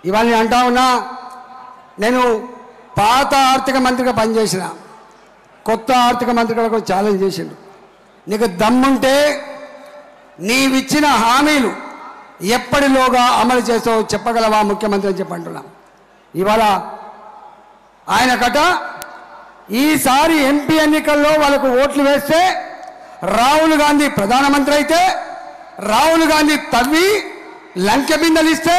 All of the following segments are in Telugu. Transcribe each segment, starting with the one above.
ఇవాళ నేను అంటా ఉన్నా, నేను పాత ఆర్థిక మంత్రిగా పనిచేసిన, కొత్త ఆర్థిక మంత్రిగా కూడా ఛాలెంజ్ చేసిండు. నీకు దమ్ముంటే నీవిచ్చిన హామీలు ఎప్పటిలోగా అమలు చేస్తావో చెప్పగలవా ముఖ్యమంత్రి అని చెప్పి అంటున్నాం. ఇవాళ ఆయనకట ఈసారి ఎంపీ ఎన్నికల్లో వాళ్ళకు ఓట్లు వేస్తే రాహుల్ గాంధీ ప్రధానమంత్రి అయితే, రాహుల్ గాంధీ తవ్వి లంకె బిందెలు ఇస్తే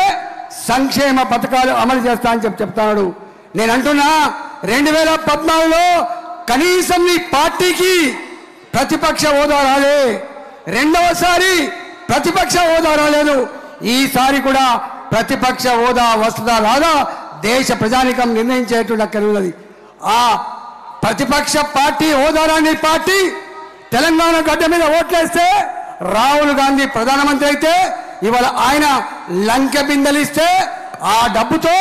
సంక్షేమ పథకాలు అమలు చేస్తా అని చెప్తాడు. నేను అంటున్నా 2014లో కనీసం నీ పార్టీకి ప్రతిపక్ష హోదా రాలే, రెండవసారి ప్రతిపక్ష హోదా రాలేదు, ఈసారి కూడా ప్రతిపక్ష హోదా వస్తుందా రాదా దేశ ప్రజానికం నిర్ణయించేటువంటి అక్కడ ఉన్నది. ఆ ప్రతిపక్ష పార్టీ హోదా రాని పార్టీ తెలంగాణ గడ్డ మీద ఓట్లేస్తే రాహుల్ గాంధీ ప్రధానమంత్రి అయితే ఇవాళ ఆయన లంకె బిందెలిస్తే ఆ డబ్బుతో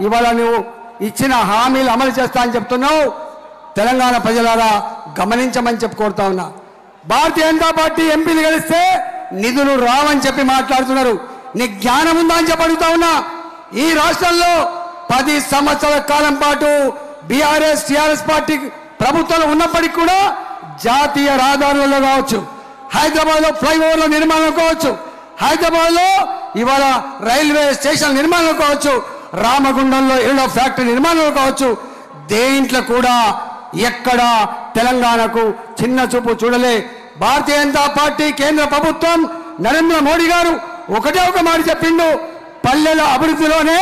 ఇవాళ నువ్వు ఇచ్చిన హామీలు అమలు చేస్తా అని చెప్తున్నావు. తెలంగాణ ప్రజలారా గమనించమని చెప్పి కోరుతా ఉన్నా. భారతీయ జనతా పార్టీ ఎంపీలు గెలిస్తే నిధులు రావని చెప్పి మాట్లాడుతున్నారు. నీ జ్ఞానం ఉందా అని చెప్పి అడుగుతా ఉన్నా. ఈ రాష్ట్రంలో 10 సంవత్సరాల కాలం పాటు బీఆర్ఎస్ టీఆర్ఎస్ పార్టీ ప్రభుత్వంలో ఉన్నప్పటికీ కూడా జాతీయ రహదారులలో కావచ్చు, హైదరాబాద్లో ఫ్లైఓవర్ల నిర్మాణం కావచ్చు, హైదరాబాద్లో ఇవాళ రైల్వే స్టేషన్ నిర్మాణం కావచ్చు, రామగుండంలో ఎల్లో ఫ్యాక్టరీ నిర్మాణం కావచ్చు, దేంట్లో కూడా ఎక్కడ తెలంగాణకు చిన్న చూపు చూడలే. భారతీయ జనతా పార్టీ కేంద్ర ప్రభుత్వం నరేంద్ర మోడీ గారు ఒకటే ఒక మాట చెప్పిండు, పల్లెల అభివృద్ధిలోనే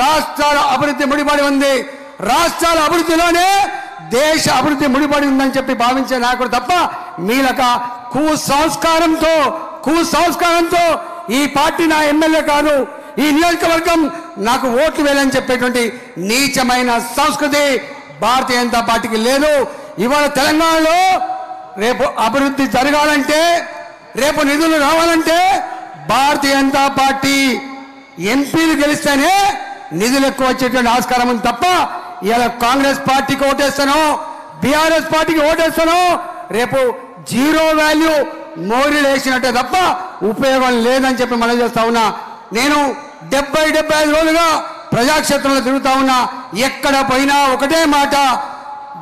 రాష్ట్రాల అభివృద్ధి ముడిపడి ఉంది, రాష్ట్రాల అభివృద్ధిలోనే దేశ అభివృద్ధి ముడిపడి ఉందని చెప్పి భావించే నాయకుడు తప్ప మీలక కుసంస్కారంతో ఈ పార్టీ నా ఎమ్మెల్యే కాదు, ఈ నియోజకవర్గం నాకు ఓట్లు వేయాలని చెప్పేటువంటి నీచమైన సంస్కృతి భారతీయ జనతా పార్టీకి లేదు. ఇవాళ తెలంగాణలో రేపు అభివృద్ధి జరగాలంటే, రేపు నిధులు రావాలంటే భారతీయ జనతా పార్టీ ఎంపీలు గెలిస్తేనే నిధులు ఎక్కువ వచ్చేటువంటి ఆస్కారం ఉంది తప్ప ఇలా కాంగ్రెస్ పార్టీకి ఓటేస్తానో బీఆర్ఎస్ పార్టీకి ఓటేస్తానో రేపు జీరో వాల్యూ మోరీలు వేసినట్టే తప్ప ఉపయోగం లేదని చెప్పి మనం చేస్తా ఉన్నా. నేను 70-75 రోజులుగా ప్రజాక్షేత్రంలో తిరుగుతా ఉన్నా. ఎక్కడ పోయినా ఒకటే మాట,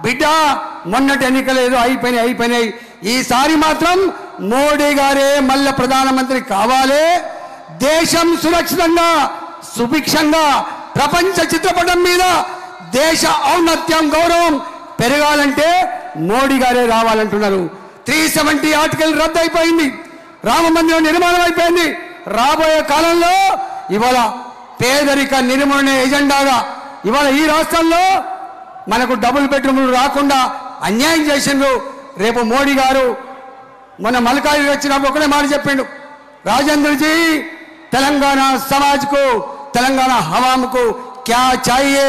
బిడ్డ మొన్నటి ఎన్నికలు ఏదో అయిపోయినాయి, ఈసారి మాత్రం మోడీ గారే మళ్ళీ ప్రధానమంత్రి కావాలి, దేశం సురక్షితంగా సుభిక్షంగా ప్రపంచ చిత్రపటం మీద దేశ ఔన్నత్యం గౌరవం పెరగాలంటే మోడీ గారే రావాలంటున్నారు. 370 ఆర్టికల్ రద్దు అయిపోయింది, రామ మందిరం నిర్మాణం అయిపోయింది. రాబోయే కాలంలో ఇవాళ పేదరిక నిర్మూలన ఎజెండాగా ఇవాళ ఈ రాష్ట్రంలో మనకు డబుల్ బెడ్రూమ్లు రాకుండా అన్యాయం చేసిండ్రు. రేపు మోడీ గారు మన మల్కాయి వచ్చినప్పుడు ఒకటే మాట చెప్పిండు, రాజేంద్రజీ తెలంగాణ సమాజ్ को తెలంగాణ हवाम को क्या चाहिए,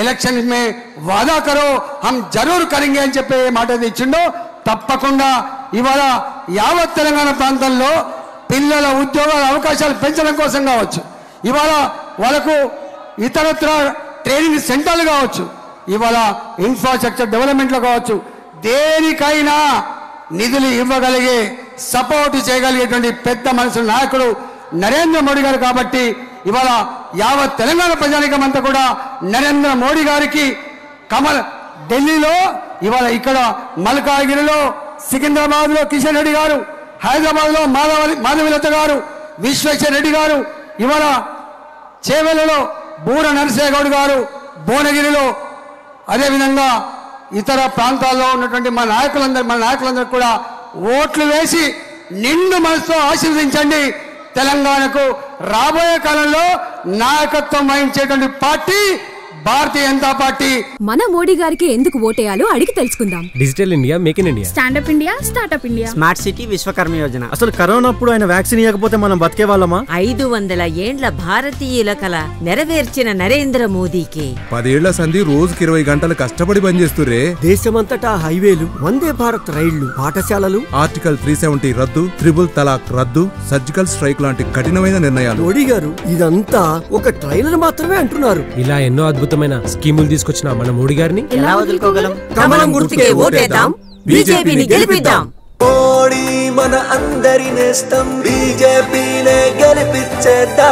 ఎలక్షన్ में వాదా కరో హమ్ జరూర్ కరెంగే అని చెప్పే మాట ఇచ్చిండో. తప్పకుండా ఇవాళ యావత్ తెలంగాణ ప్రాంతంలో పిల్లల ఉద్యోగాల అవకాశాలు పెంచడం కోసం కావచ్చు, ఇవాళ వాళ్ళకు ఇతరత్ర ట్రైనింగ్ సెంటర్లు కావచ్చు, ఇవాళ ఇన్ఫ్రాస్ట్రక్చర్ డెవలప్మెంట్లో కావచ్చు, దేనికైనా నిధులు ఇవ్వగలిగే సపోర్ట్ చేయగలిగేటువంటి పెద్ద మనసు నాయకుడు నరేంద్ర మోడీ గారు. కాబట్టి ఇవాళ యావత్ తెలంగాణ ప్రజానికం అంతా కూడా నరేంద్ర మోడీ గారికి ఢిల్లీలో ఇవాళ ఇక్కడ మల్కాగిరిలో, సికింద్రాబాద్లో కిషన్ రెడ్డి గారు, హైదరాబాద్లో మాధవీలత గారు, విశ్వేశ్వర రెడ్డి గారు, ఇవాళ చేవెలలో బూర నరసేగౌడ్ గారు, భువనగిరిలో, అదేవిధంగా ఇతర ప్రాంతాల్లో ఉన్నటువంటి మన నాయకులందరూ కూడా ఓట్లు వేసి నిండు మనసుతో ఆశీర్వదించండి. తెలంగాణకు రాబోయే కాలంలో నాయకత్వం వహించేటువంటి పార్టీ భారతీయ జనతా పార్టీ. మన మోడీ గారికి ఎందుకు ఓటేయాలో అడిగి తెలుసుకుందాం. Digital India, make in India, stand up India, startup India, smart city, Vishwakarma Yojana. అసలు కరోనా అప్పుడు ఆయన వ్యాక్సిన్ ఇవ్వకపోతే మనం బతికే వాళ్ళమా? 500 ఏండ్ల భారతీయుల కల నెరవేర్చిన నరేంద్ర మోదీకి 10 ఏళ్ల సంధి రోజుకి 20 గంటలు కష్టపడి పనిచేస్తురే. దేశమంతటా హైవేలు, వందే భారత్ రైళ్లు, పాఠశాలలు, ఆర్టికల్ 370 రద్దు, ట్రిపుల్ తలాక్ రద్దు, సర్జికల్ స్ట్రైక్ లాంటి కఠినమైన నిర్ణయాలు. మోడీ గారు ఇదంతా ఒక ట్రైలర్ మాత్రమే అంటున్నారు. ఇలా ఎన్నో అద్భుతమైన స్కీములు తీసుకొచ్చిన మన మోడీ గారిని ఎలా వదులుకోగలం? కమలం గుర్తుకే ఓటేద్దాం, బీజేపీని గెలిపిద్దాం. మోడీ మన అందరి నేస్తం, బీజేపీనే గెలిపించేద్దాం.